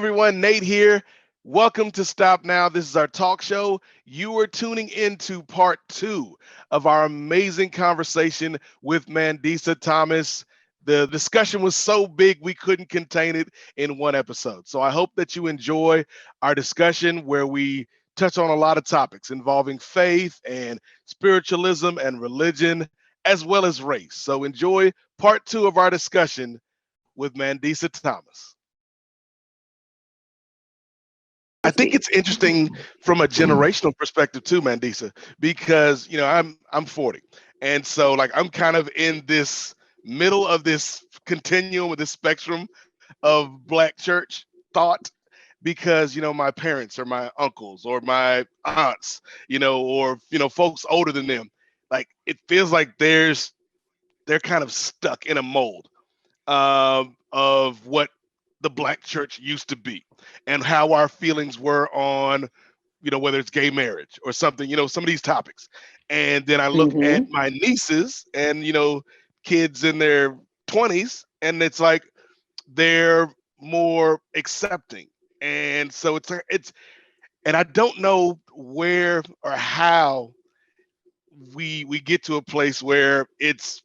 everyone? Nate here. Welcome to Stop Now. This is our talk show. You are tuning into part 2 of our amazing conversation with Mandisa Thomas. The discussion was so big we couldn't contain it in one episode. So I hope that you enjoy our discussion where we touch on a lot of topics involving faith and spiritualism and religion, as well as race. So enjoy part 2 of our discussion with Mandisa Thomas. I think it's interesting from a generational perspective too, Mandisa, because I'm 40, and so like I'm kind of in this middle of this continuum of this spectrum of Black church thought, because my parents or my uncles or my aunts, or folks older than them, like it feels like they're kind of stuck in a mold of what the Black church used to be and how our feelings were on, whether it's gay marriage or something, some of these topics. And then I look at Mm-hmm. my nieces and, kids in their 20s, and it's like they're more accepting. And so and I don't know where or how we get to a place where it's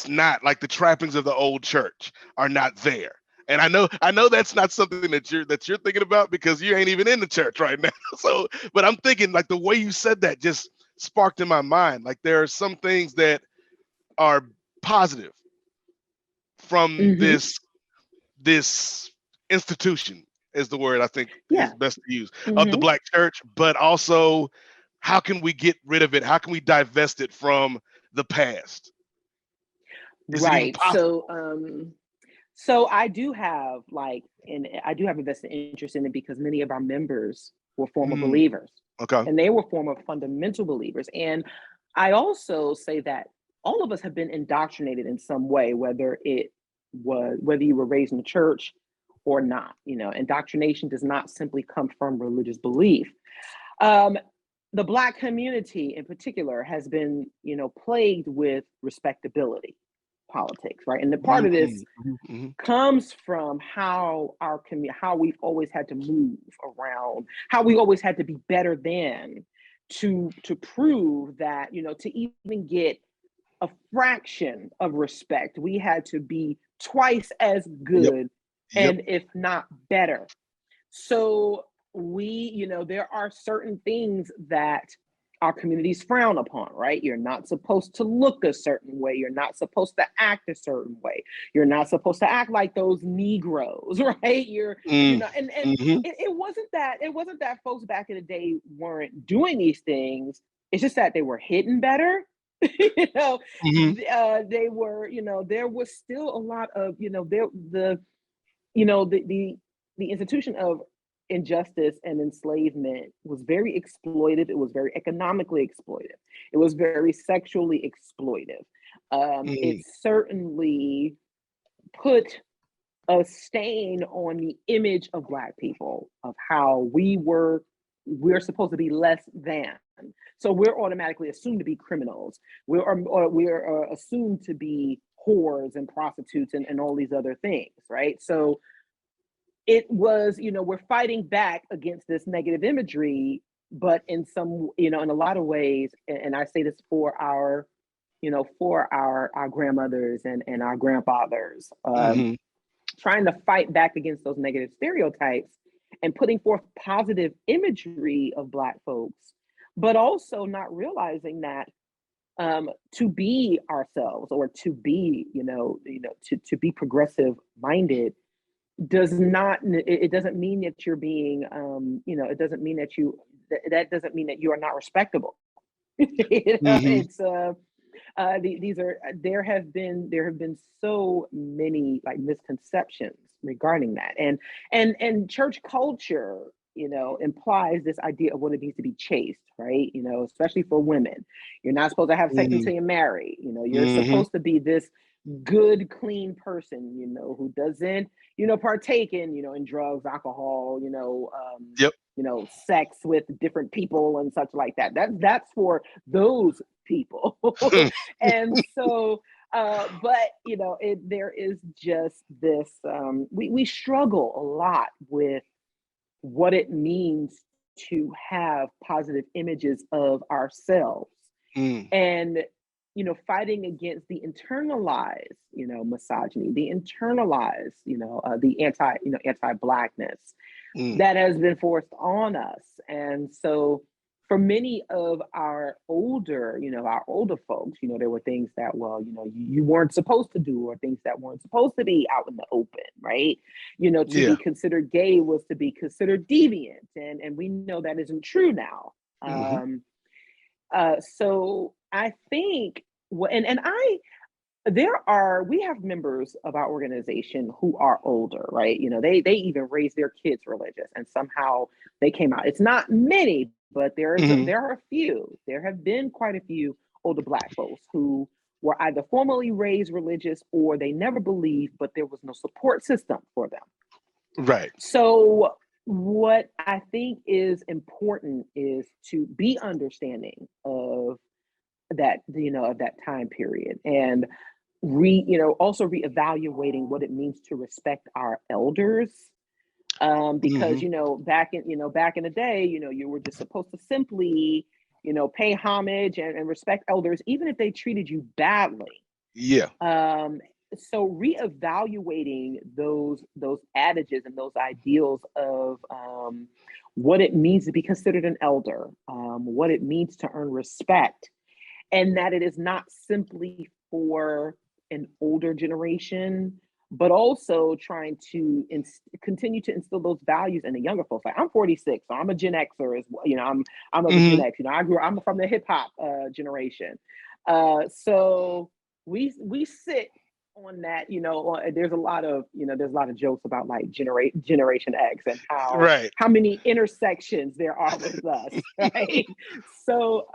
not like the trappings of the old church are not there. And I know that's not something that you're thinking about because you ain't even in the church right now. So, but I'm thinking like the way you said that just sparked in my mind. Like there are some things that are positive from Mm-hmm. this institution is the word I think is Yeah. best to use, of the Mm-hmm. Black church, but also how can we get rid of it? How can we divest it from the past? Is it even Right. possible? So I do have and I do have a vested interest in it because many of our members were former Mm, believers, okay. and they were former fundamental believers. And I also say that all of us have been indoctrinated in some way, whether you were raised in the church or not. Indoctrination does not simply come from religious belief. Um, the Black community in particular has been, plagued with respectability politics, right? And the part of Mhm, this mhm, mhm. comes from how we've always had to move around, how we always had to be better than to prove that, to even get a fraction of respect, we had to be twice as Yep, good yep. and if not better. So there are certain things that our communities frown upon, right? You're not supposed to look a certain way. You're not supposed to act a certain way. You're not supposed to act like those Negroes, right? Mm, And mhm, it wasn't that folks back in the day weren't doing these things. It's just that they were hidden better. you know, mhm. they were, there was still a lot of, there the you know the institution of injustice and enslavement was very exploitive. It was very economically exploitive. It was very sexually exploitive. It Mm, certainly put a stain on the image of Black people, of how we're supposed to be less than. So we're automatically assumed to be criminals. We're assumed to be whores and prostitutes and all these other things, right? So it was, we're fighting back against this negative imagery, but in a lot of ways, and I say this for our grandmothers and our grandfathers, mhm. trying to fight back against those negative stereotypes and putting forth positive imagery of Black folks, but also not realizing that to be ourselves, or to be, to be progressive minded, it doesn't mean that you're being, it doesn't mean that doesn't mean that you are not respectable. Mhm. It's these are there have been so many like misconceptions regarding that, and church culture, implies this idea of what it means to be chaste, right? Especially for women, you're not supposed to have sex Mhm. until you're married. You're Mhm. supposed to be this good, clean person, who doesn't, partake in drugs, alcohol, Yep. sex with different people and such like that. That's for those people. And so But there is just this. We struggle a lot with what it means to have positive images of ourselves, Mm, and fighting against the internalized misogyny, the internalized the anti-blackness mm. that has been forced on us. And so for many of our older folks, there were things that, well, you weren't supposed to do, or things that weren't supposed to be out in the open, right? To Yeah. be considered gay was to be considered deviant. And we know that isn't true now. Hmm. So I think, and we have members of our organization who are older, right? They even raise their kids religious, and somehow they came out. It's not many, but Hmm. there are a few. There have been quite a few older Black folks who were either formally raised religious, or they never believed, but there was no support system for them. Right. So what I think is important is to be understanding of that time period, and also reevaluating what it means to respect our elders. Because Hmm. back in the day, you were just supposed to simply pay homage and respect elders, even if they treated you badly. Yeah. um, so reevaluating those adages and those ideals of what it means to be considered an elder, what it means to earn respect, and that it is not simply for an older generation, but also trying to continue to instill those values in the younger folks. Like, I'm 46, so I'm a Gen Xer as well. I'm of the Gen Hmm. X. I'm from the hip hop generation. So we sit on that. There's a lot of jokes about like Generation X, and Right. how many intersections there are with us, right? So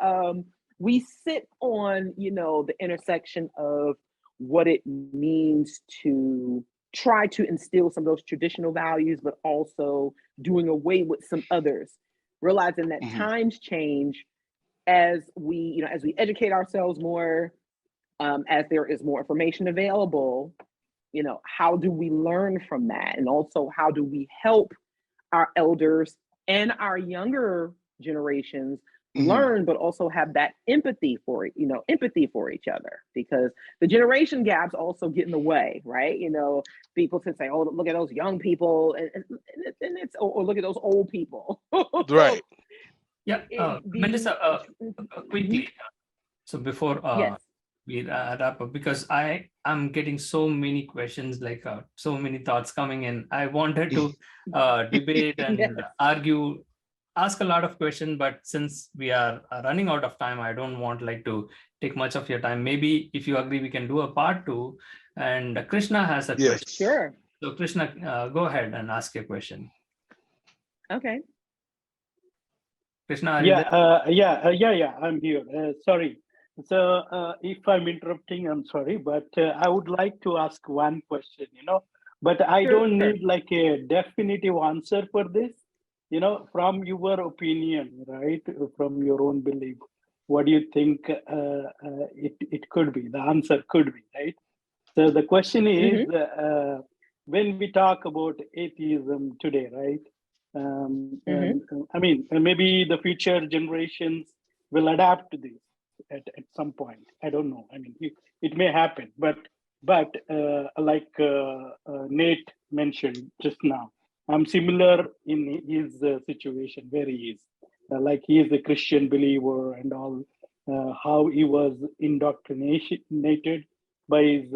we sit on the intersection of what it means to try to instill some of those traditional values, but also doing away with some others, realizing that Hmm. times change as we educate ourselves more, as there is more information available. How do we learn from that, and also how do we help our elders and our younger generations Hmm. learn, but also have that empathy for each other, because the generation gaps also get in the way, right? People tend to say, oh, look at those young people, and it's, or look at those old people. Right. Yeah, The Mandisa, Mhm. quickly. So before Yes. we wrap up, because I am getting so many questions, like so many thoughts coming in. I wanted to debate Yes. and argue, ask a lot of questions, but since we are running out of time, I don't want like to take much of your time. Maybe if you agree, we can do a part 2. And Krishna has a question. Yes. Sure. So Krishna, go ahead and ask your question. Okay. Krishna, are you Yeah, there? yeah. I'm here. Sorry. So, if I'm interrupting, I'm sorry, but I would like to ask one question. But I don't Sure. need like a definitive answer for this. From your opinion, right? From your own belief, what do you think it could be? The answer could be, right? So the question is, Hmm. when we talk about atheism today, right? Hmm. I mean, maybe the future generations will adapt to this at some point. I don't know. I mean, it may happen, but like Nate mentioned just now, I'm similar in his situation where he is. Like he is a Christian believer and all. How he was indoctrinated by his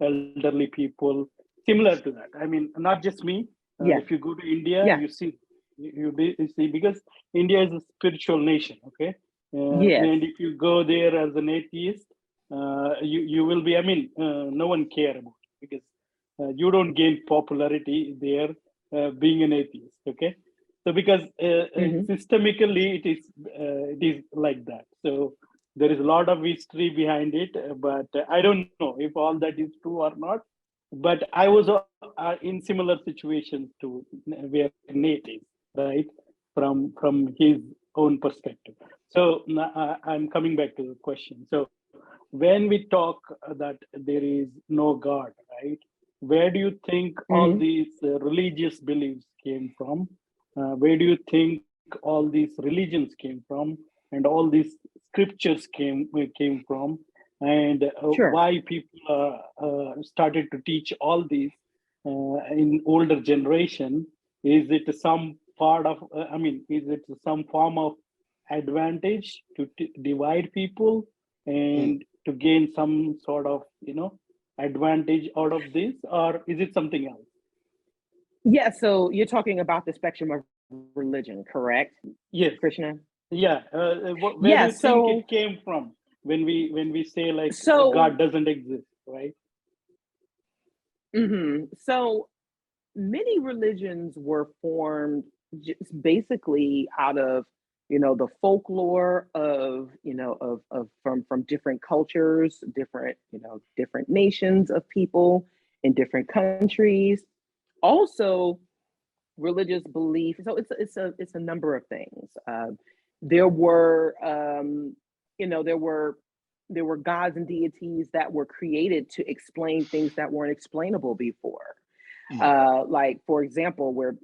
elderly people, similar to that. I mean, not just me. Yeah. If you go to India, Yeah. you see, you see, because India is a spiritual nation, okay. Yes. And if you go there as an atheist, you will be, I mean, no one care about it, because you don't gain popularity there, being an atheist, okay. So because Hmm. systemically it is like that. So there is a lot of history behind it, but I don't know if all that is true or not. But I was in similar situations to where Nate is, right? From his own perspective. So I'm coming back to the question. So when we talk that there is no God, right? Where do you think all Mhm. these religious beliefs came from? Where do you think all these religions came from, and all these scriptures came from, and Sure. why people started to teach all these in older generation? Is it some part of? I mean, is it some form of advantage to divide people Mm. and to gain some sort of advantage out of this, or is it something else? Yeah, so you're talking about the spectrum of religion, correct, Yes. Krishna? Yeah. Where do Yeah, you think so it came from when we say like God so doesn't exist, right? so many religions were formed just basically out of the folklore of from different cultures, different nations of people in different countries. Also, religious belief. So it's a number of things. There were there were gods and deities that were created to explain things that weren't explainable before. Mm. Like, for example, where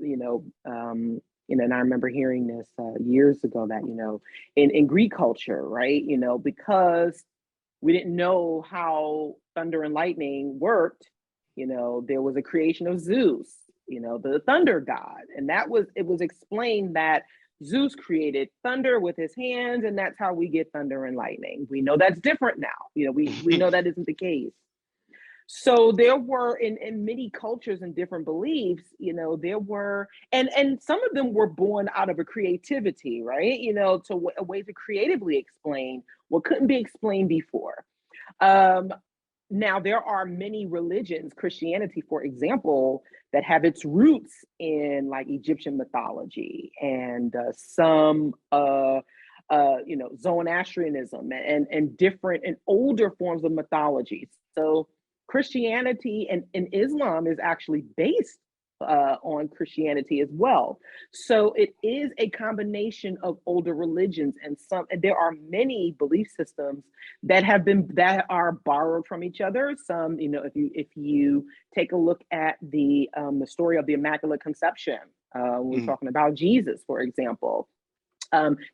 and I remember hearing this years ago that in Greek culture, right? Because we didn't know how thunder and lightning worked. There was a creation of Zeus, the thunder god, and it was explained that Zeus created thunder with his hands, and that's how we get thunder and lightning. We know that's different now. We know that isn't the case. So there were in many cultures and different beliefs, there were, and some of them were born out of a creativity, right? A way to creatively explain what couldn't be explained before. Um, Now, there are many religions, Christianity, for example, that have its roots in like Egyptian mythology and some, Zoroastrianism and different and older forms of mythology. So, Christianity and Islam is actually based on Christianity as well. So it is a combination of older religions and there are many belief systems that are borrowed from each other. Some, if you take a look at the story of the Immaculate Conception, when we're Mm. talking about Jesus, for example,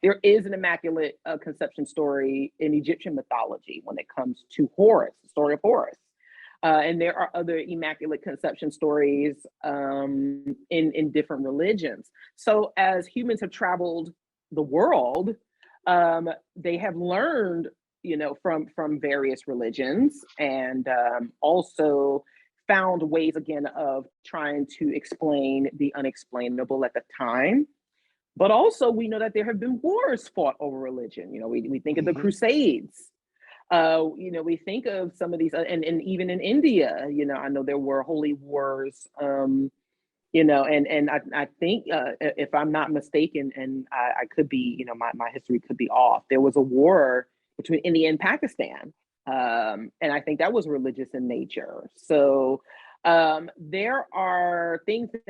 there is an Immaculate Conception story in Egyptian mythology when it comes to Horus, the story of Horus. And there are other Immaculate Conception stories in different religions. So as humans have traveled the world, they have learned, from various religions, and also found ways again of trying to explain the unexplainable at the time. But also, we know that there have been wars fought over religion. We think of the Mhm. Crusades. We think of some of these, and even in India, I know there were holy wars. And I think, if I'm not mistaken, and I could be, my history could be off. There was a war between India and Pakistan, and I think that was religious in nature. So there are things that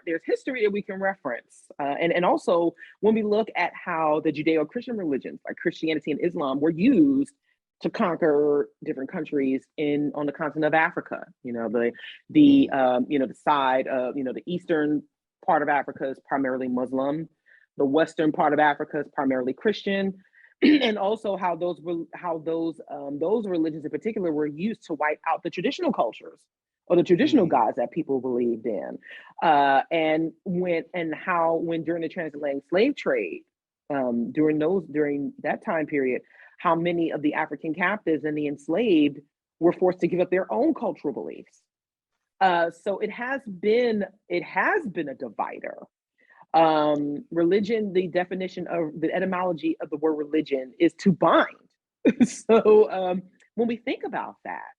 there's history that we can reference, and also when we look at how the Judeo-Christian religions like Christianity and Islam were used to conquer different countries on the continent of Africa. Mm. The side of the eastern part of Africa is primarily Muslim, the western part of Africa is primarily Christian, and also how those religions in particular were used to wipe out the traditional cultures or the traditional Mm. gods that people believed in, and when during the transatlantic slave trade, during that time period, how many of the African captives and the enslaved were forced to give up their own cultural beliefs. So it has been a divider. Religion, the definition of the etymology of the word religion is to bind. So when we think about that,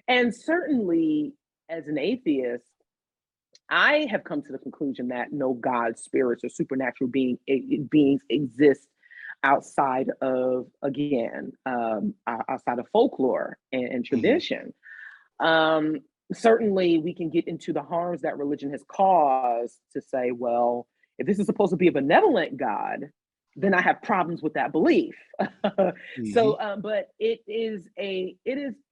and certainly as an atheist, I have come to the conclusion that no God, spirits, or supernatural beings exist outside of, again, outside of folklore and Mhm. tradition. Um, Certainly, we can get into the harms that religion has caused to say, well, if this is supposed to be a benevolent God, then I have problems with that belief. Mm-hmm. So, but it is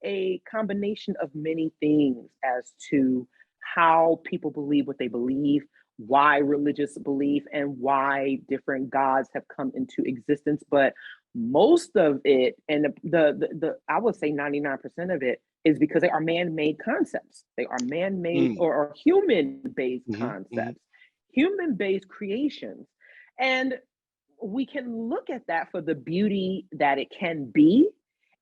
a combination of many things as to how people believe what they believe, why religious belief, and why different gods have come into existence. But most of it, and the I would say 99% of it, is because they are man-made concepts. They are man-made or human-based concepts, human-based creations. And we can look at that for the beauty that it can be,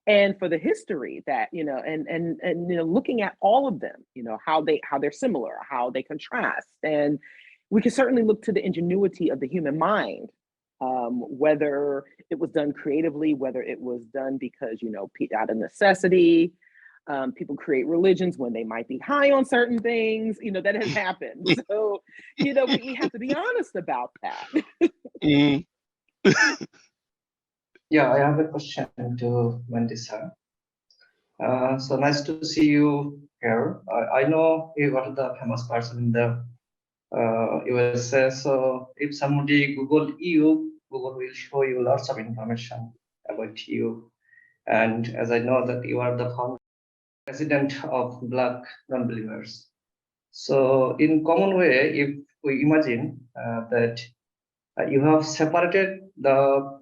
and for the history that, and looking at all of them, how they're similar, how they contrast. And we can certainly look to the ingenuity of the human mind, whether it was done creatively, whether it was done because, out of necessity. People create religions when they might be high on certain things, that has happened. So, we have to be honest about that. Yeah, I have a question to Mandisa. So nice to see you here. I know you are the famous person in the USA. So if somebody Google you, Google will show you lots of information about you. And as I know that you are the founder, president of Black Non-Believers. So in common way, if we imagine that you have separated the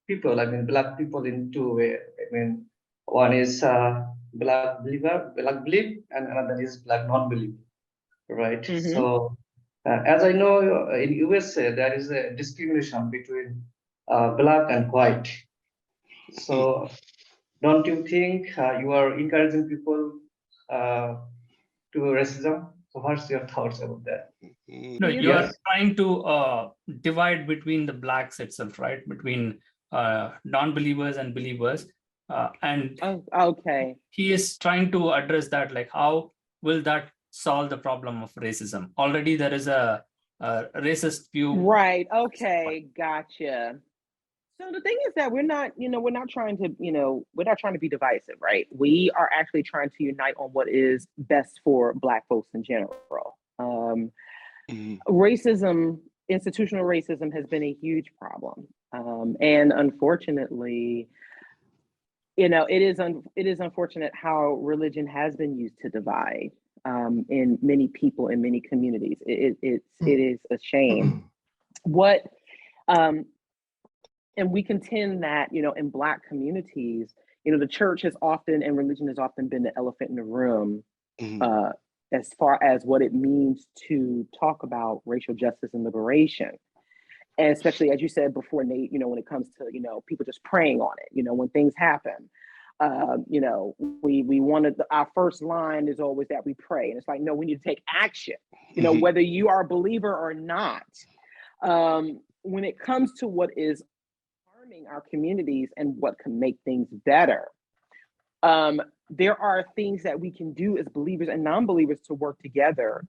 people, I mean, Black people in two ways. I mean, one is Black believer, Black belief, and another is Black non-belief, right? So, as I know, in USA, there is a discrimination between Black and white. So, don't you think you are encouraging people to racism? So, what's your thoughts about that? No, you are trying to divide between the blacks itself, right? Between non-believers and believers. And okay, he is trying to address that, like, how will that solve the problem of racism? Already there is a racist view. Right. Okay. Gotcha. So the thing is that we're not trying to be divisive, right? We are actually trying to unite on what is best for Black folks in general. Racism, institutional racism, has been a huge problem, and unfortunately, it is unfortunate how religion has been used to divide in many people, in many communities. It is a shame. And we contend that, in Black communities, the church has often, and religion has often been the elephant in the room, as far as what it means to talk about racial justice and liberation. And especially, as you said before, Nate, when it comes to, people just praying on it, when things happen, we wanted, our first line is always that we pray. And it's like, no, we need to take action, whether you are a believer or not. When it comes to what is harming our communities and what can make things better, there are things that we can do as believers and non-believers to work together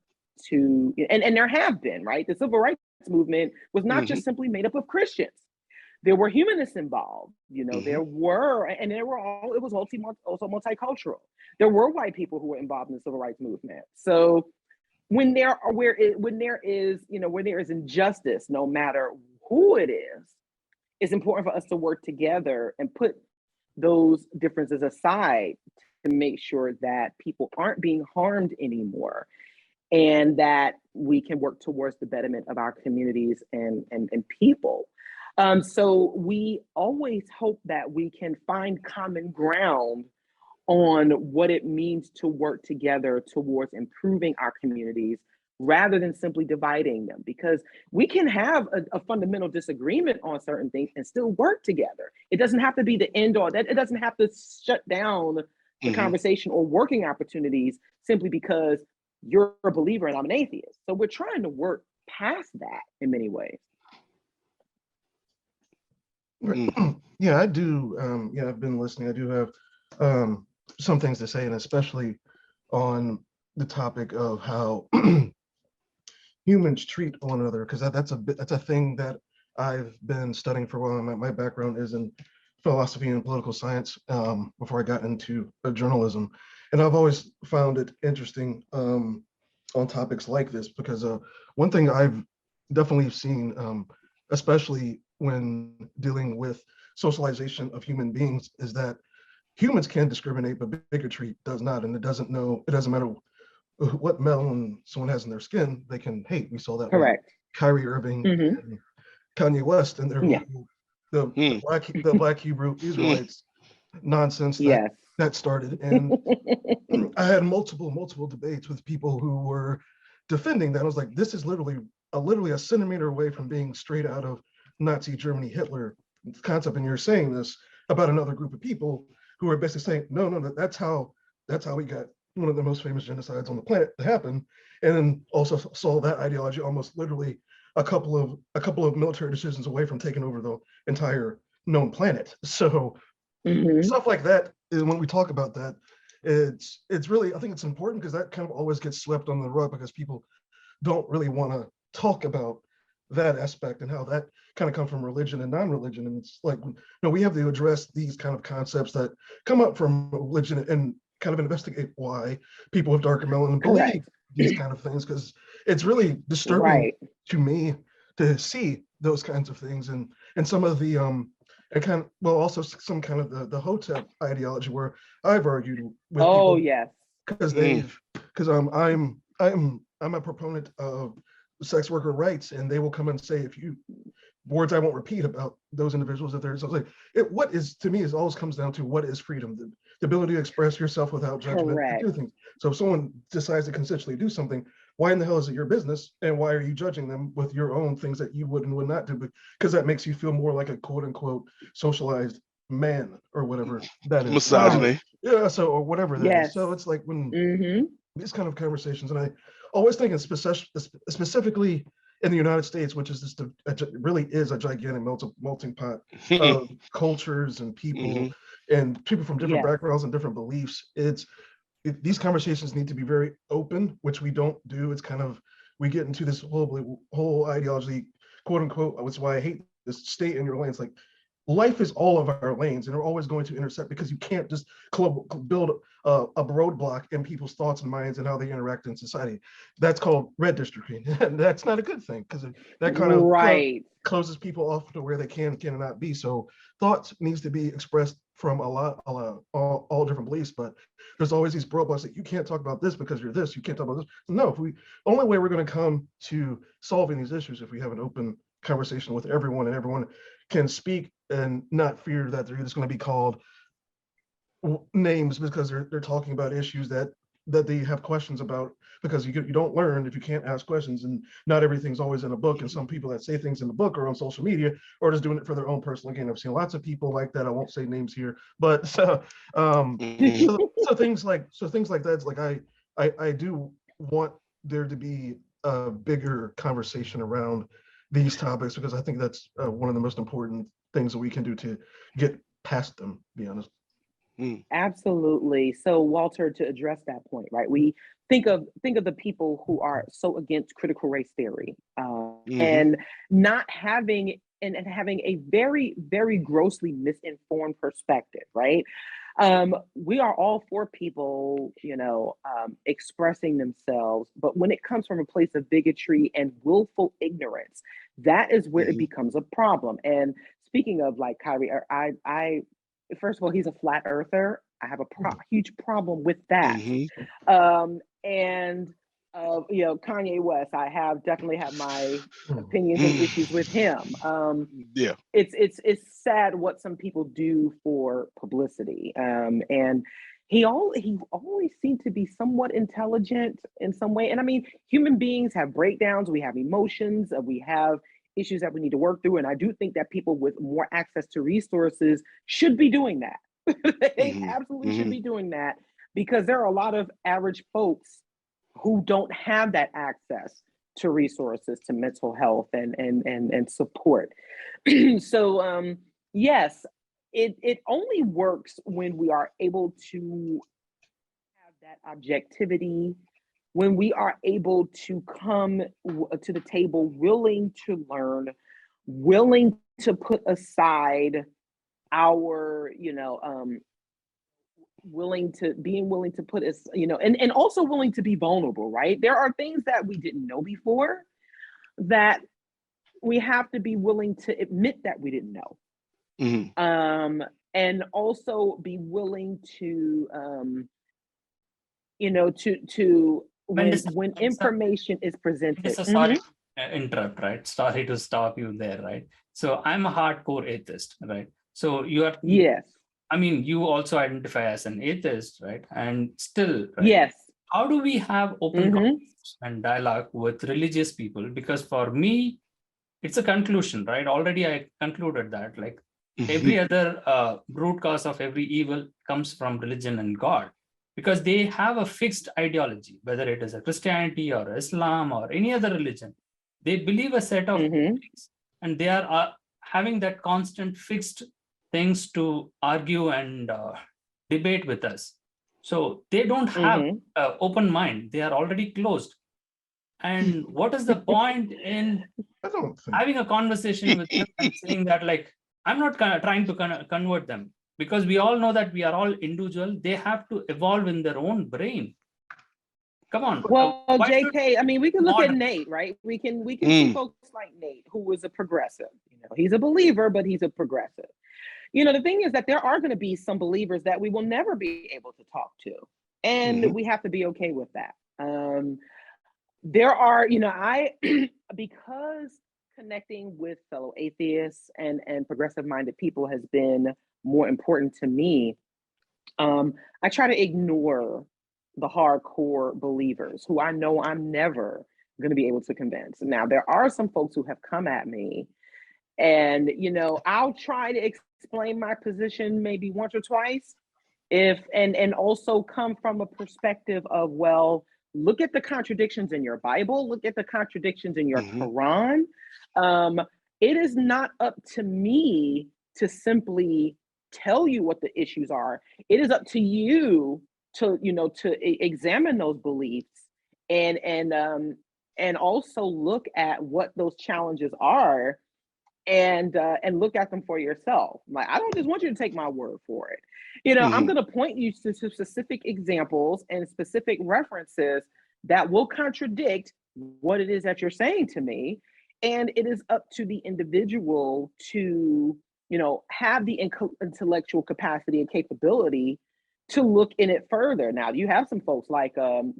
to, and there have been, right? The civil rights movement was not just simply made up of Christians. There were humanists involved, there were, and it was also multicultural. There were white people who were involved in the civil rights movement. So when there is injustice, no matter who it is, it's important for us to work together and put those differences aside to make sure that people aren't being harmed anymore, and that we can work towards the betterment of our communities and people. So we always hope that we can find common ground on what it means to work together towards improving our communities, rather than simply dividing them, because we can have a fundamental disagreement on certain things and still work together. It doesn't have to be the end all. That it doesn't have to shut down the conversation or working opportunities simply because you're a believer and I'm an atheist. So we're trying to work past that in many ways. Yeah, I do. Yeah, I've been listening. I do have some things to say, and especially on the topic of how humans treat one another, because that's a thing that I've been studying for a while. My background is in philosophy and political science before I got into journalism, and I've always found it interesting on topics like this, because one thing I've definitely seen, especially when dealing with socialization of human beings is that humans can discriminate, but bigotry does not. And it doesn't matter what melanin someone has in their skin, they can hate. We saw that Correct. with Kyrie Irving Mhm. and Kanye West and their Yeah. the black Hebrew Israelites nonsense Yes. that started. And I had multiple debates with people who were defending that. I was like, this is literally a centimeter away from being straight out of Nazi Germany, Hitler concept. And you're saying this about another group of people who are basically saying, no, that's how we got one of the most famous genocides on the planet to happen. And then also saw that ideology almost literally a couple of military decisions away from taking over the entire known planet. So Mhm. stuff like that, and when we talk about that, it's really, I think it's important because that kind of always gets swept under the rug because people don't really want to talk about that aspect and how that kind of come from religion and non-religion. And it's like, we have to address these kind of concepts that come up from religion and kind of investigate why people with darker melanin believe Correct. these kind of things, because it's really disturbing Right. to me to see those kinds of things and some of the and kind of, well, also some kind of the Hotep ideology where I've argued with Oh people yes. because I'm a proponent of sex worker rights, and they will come and say if you words I won't repeat about those individuals if there's like what is, to me, is always comes down to what is freedom, the ability to express yourself without judgment and Correct. do things. So if someone decides to consensually do something, why in the hell is it your business, and why are you judging them with your own things that you would and would not do? Because that makes you feel more like a quote unquote socialized man or whatever that is. Misogyny. Yeah, so or whatever that is. Yes. So it's like when Mhm. these kind of conversations, and I always think specifically in the United States, which is just really is a gigantic melting pot of cultures and people and people from different Yes. backgrounds and different beliefs. These conversations need to be very open, which we don't do. It's kind of, we get into this whole ideology, quote unquote, which is why I hate this, stay in your lanes. Like, life is all of our lanes, and they're always going to intersect, because you can't just build a roadblock in people's thoughts and minds and how they interact in society. That's called red districting, and that's not a good thing, because that kind of Right. closes people off to where they cannot be. So thoughts needs to be expressed from all different beliefs, but there's always these roadblocks that you can't talk about this because you're this, you can't talk about this. No, only way we're going to come to solving these issues if we have an open conversation with everyone, and everyone can speak and not fear that they're just going to be called names because they're talking about issues that they have questions about, because you don't learn if you can't ask questions, and not everything's always in a book, and some people that say things in the book or on social media are just doing it for their own personal gain. I've seen lots of people like that. I won't say names here, but so things like that. It's like I do want there to be a bigger conversation around these topics, because I think that's one of the most important things that we can do to get past them, to be honest. Absolutely. So Walter, to address that point, right? We think of the people who are so against critical race theory, and not having and having a very, very grossly misinformed perspective, right? We are all for people, expressing themselves, but when it comes from a place of bigotry and willful ignorance, that is where it becomes a problem. And speaking of, like, Kyrie, I first of all, he's a flat earther. I have a huge problem with that. And Kanye West, I definitely have my opinions and issues with him. Yeah. It's sad what some people do for publicity. And he always seemed to be somewhat intelligent in some way. And I mean, human beings have breakdowns, we have emotions, we have issues that we need to work through. And I do think that people with more access to resources should be doing that. They absolutely should be doing that, because there are a lot of average folks who don't have that access to resources, to mental health and support. So yes, it only works when we are able to have that objectivity, when we are able to come to the table willing to learn, willing to put aside our, willing to put us, and also willing to be vulnerable, right? There are things that we didn't know before that we have to be willing to admit that we didn't know. And also be willing to when information is presented. Sorry to interrupt, right? Sorry to stop you there, right? So I'm a hardcore atheist, right? So you are, yes. I mean, you also identify as an atheist, right? And still, right? Yes. How do we have open conversation and dialogue with religious people? Because for me, it's a conclusion, right? Already I concluded that, like, every other root cause of every evil comes from religion and God, because they have a fixed ideology, whether it is a Christianity or Islam or any other religion. They believe a set of things, and they are having that constant fixed things to argue and debate with us. So they don't have an open mind. They are already closed. And what is the point in having a conversation with them and saying that, like, I'm not trying to convert them, because we all know that we are all individual. They have to evolve in their own brain. Come on. Well, JK, I mean, we can look at Nate, right? We can see folks like Nate, who is a progressive. He's a believer, but he's a progressive. The thing is that there are going to be some believers that we will never be able to talk to, and we have to be okay with that. There are, because connecting with fellow atheists and progressive-minded people has been more important to me, I try to ignore the hardcore believers who I know I'm never going to be able to convince. Now, there are some folks who have come at me, and, I'll try to explain my position maybe once or twice, and also come from a perspective of, well, look at the contradictions in your Bible, look at the contradictions in your Quran. It is not up to me to simply tell you what the issues are. It is up to you to examine those beliefs and also look at what those challenges are and look at them for yourself. Like, I don't just want you to take my word for it. I'm going to point you to specific examples and specific references that will contradict what it is that you're saying to me. And it is up to the individual to, have the intellectual capacity and capability to look in it further. Now, you have some folks like the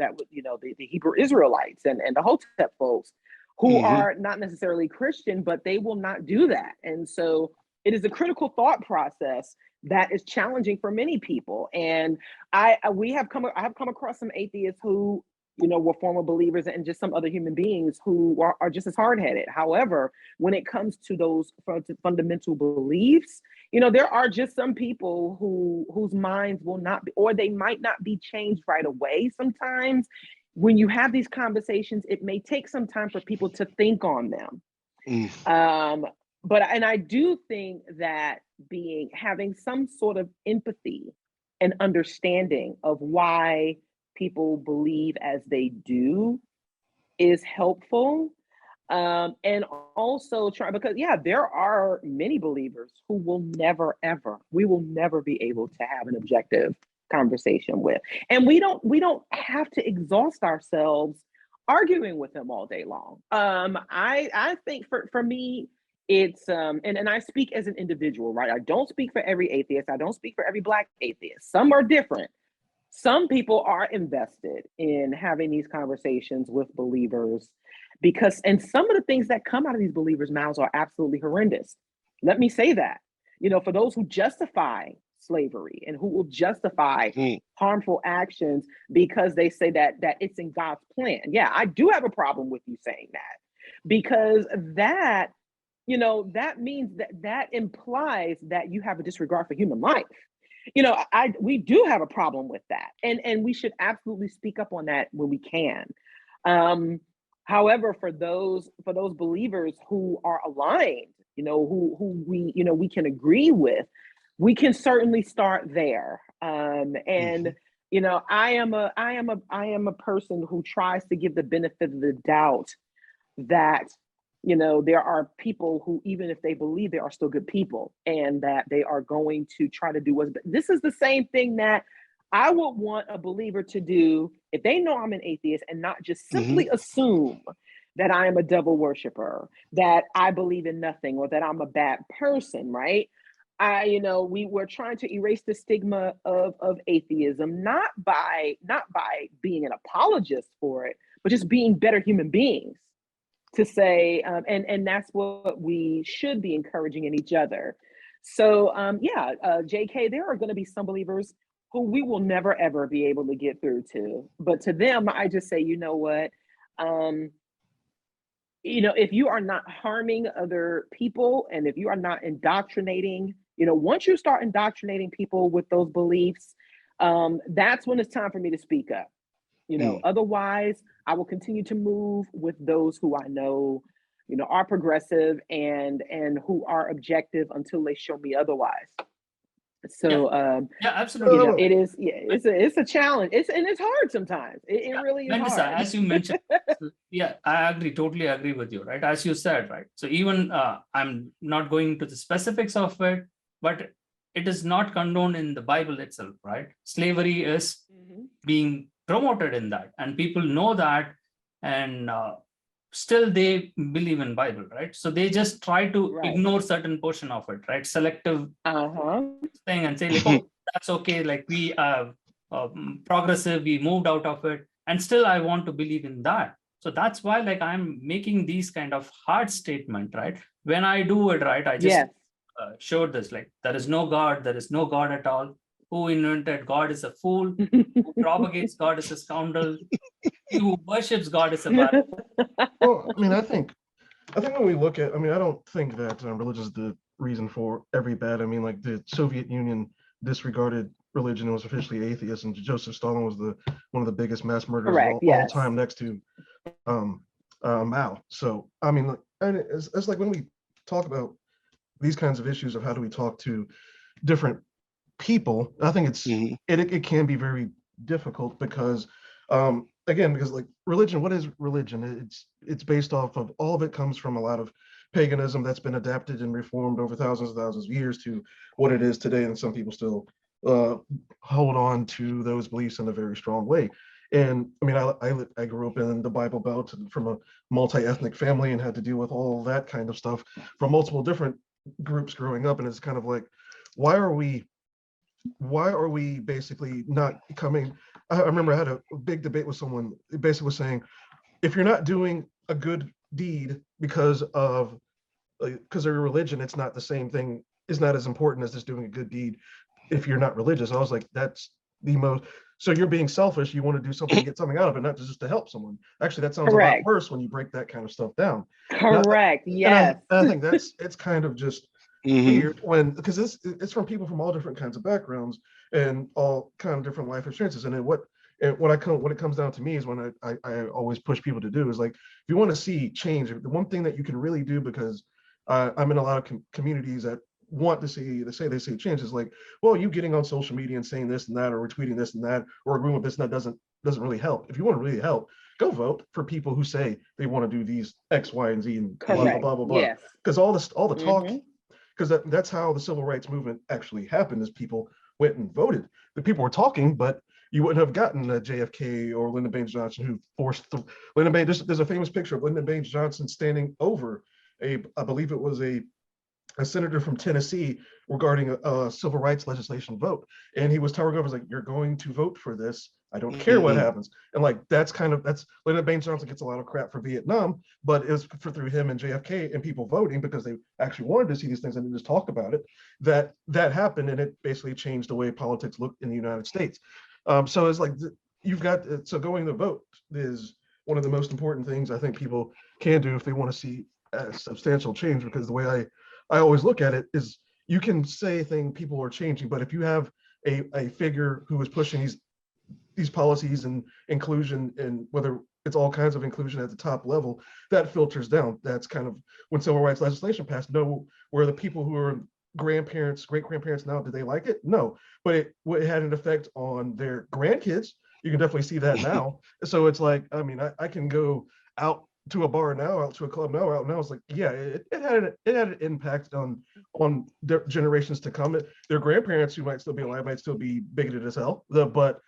Hebrew Israelites and the Hotep folks who are not necessarily Christian, but they will not do that. And so it is a critical thought process that is challenging for many people. And I have come across some atheists who, were former believers, and just some other human beings who are just as hard-headed. However, when it comes to those fundamental beliefs, there are just some people whose minds will not be, or they might not be changed right away. Sometimes when you have these conversations, it may take some time for people to think on them. But I do think that having some sort of empathy and understanding of why people believe as they do is helpful. And also because there are many believers who we will never be able to have an objective conversation with. And we don't have to exhaust ourselves arguing with them all day long. I think for me, it's and I speak as an individual, right? I don't speak for every atheist. I don't speak for every Black atheist. Some are different. Some people are invested in having these conversations with believers and some of the things that come out of these believers' mouths are absolutely horrendous. Let me say that. For those who justify slavery and who will justify harmful actions because they say that it's in God's plan. Yeah, I do have a problem with you saying that, because that means that implies that you have a disregard for human life. We do have a problem with that, and we should absolutely speak up on that when we can. However, for those believers who are aligned, who we can agree with, we can certainly start there. I am a person who tries to give the benefit of the doubt that there are people who, even if they believe, they are still good people, and that they are going to try to do what's best. This is the same thing that I would want a believer to do if they know I'm an atheist, and not just simply assume that I am a devil worshiper, that I believe in nothing, or that I'm a bad person, right? We're trying to erase the stigma of atheism, not by being an apologist for it, but just being better human beings. To say, and that's what we should be encouraging in each other. So, JK, there are going to be some believers who we will never ever be able to get through to, but to them, I just say, you know what? If you are not harming other people, and if you are not indoctrinating, once you start indoctrinating people with those beliefs, that's when it's time for me to speak up. Otherwise, I will continue to move with those who I know, are progressive and who are objective until they show me otherwise. So, yeah, absolutely. it is. Yeah, it's a challenge. It's hard sometimes. It really is Mandisa, hard. as you mentioned, yeah, I totally agree with you, right? As you said, right? So even I'm not going into the specifics of it, but it is not condoned in the Bible itself, right? Slavery is being promoted in that, and people know that, and still they believe in Bible, right? So they just try to ignore certain portion of it, right? Selective thing, and say like, oh, that's okay, like we are progressive, we moved out of it, and still I want to believe in that. So that's why, like, I'm making these kind of hard statement, right? When I do it, right, I just showed this, like, there is no God at all. Who invented God is a fool. Who propagates God is a scoundrel. He who worships God is a bad. Well, I mean, I think when we look at, I don't think that religion is the reason for every bad. I mean, like the Soviet Union disregarded religion and was officially atheist, and Joseph Stalin was one of the biggest mass murderers of all time, next to Mao. So I mean, and it's like when we talk about these kinds of issues of how do we talk to different people, I think it can be very difficult because again, because like religion, what is religion? It's based off of, all of it comes from a lot of paganism that's been adapted and reformed over thousands and thousands of years to what it is today, and some people still hold on to those beliefs in a very strong way. And I mean, I grew up in the Bible Belt from a multi-ethnic family and had to deal with all that kind of stuff from multiple different groups growing up, and it's kind of like, why are we basically not coming? I remember I had a big debate with someone who basically was saying, if you're not doing a good deed because of your religion, it's not the same thing, is not as important as just doing a good deed if you're not religious. I was like, that's the most, so you're being selfish, you want to do something to get something out of it, not just to help someone. Actually, that sounds a lot worse when you break that kind of stuff down. Yes. I think it's kind of just weird because it's from people from all different kinds of backgrounds and all kind of different life experiences. And then what it comes down to me is, when I always push people to do is, like, if you want to see change, the one thing that you can really do, because I'm in a lot of communities that want to see, they say change, is like, well, you getting on social media and saying this and that, or retweeting this and that, or agreeing with this and that doesn't really help. If you want to really help, go vote for people who say they want to do these X, Y, and Z, and blah blah blah blah. Because all the talk, because that's how the civil rights movement actually happened, is people went and voted. The people were talking, but you wouldn't have gotten a JFK or Lyndon Baines Johnson who forced Lyndon Baines. There's a famous picture of Lyndon Baines Johnson standing over I believe it was a senator from Tennessee regarding a civil rights legislation vote, and he was telling over, like, you're going to vote for this, I don't care what happens. And like, that's Lyndon Baines Johnson gets a lot of crap for Vietnam, but it was through him and JFK and people voting because they actually wanted to see these things and just talk about it, that happened, and it basically changed the way politics looked in the United States. So it's like, you've got, so going to vote is one of the most important things I think people can do if they want to see a substantial change, because the way I always look at it is, you can say people are changing, but if you have a figure who is pushing these policies and inclusion, and whether it's all kinds of inclusion at the top level, that filters down. That's kind of when civil rights legislation passed. No, where the people who are grandparents, great grandparents now, did they like it? No, but it had an effect on their grandkids. You can definitely see that now. So it's like, I mean, I can go out to a bar now, out to a club now, out now. It's like, yeah, it had an impact on their generations to come. Their grandparents who might still be alive might still be bigoted as hell, but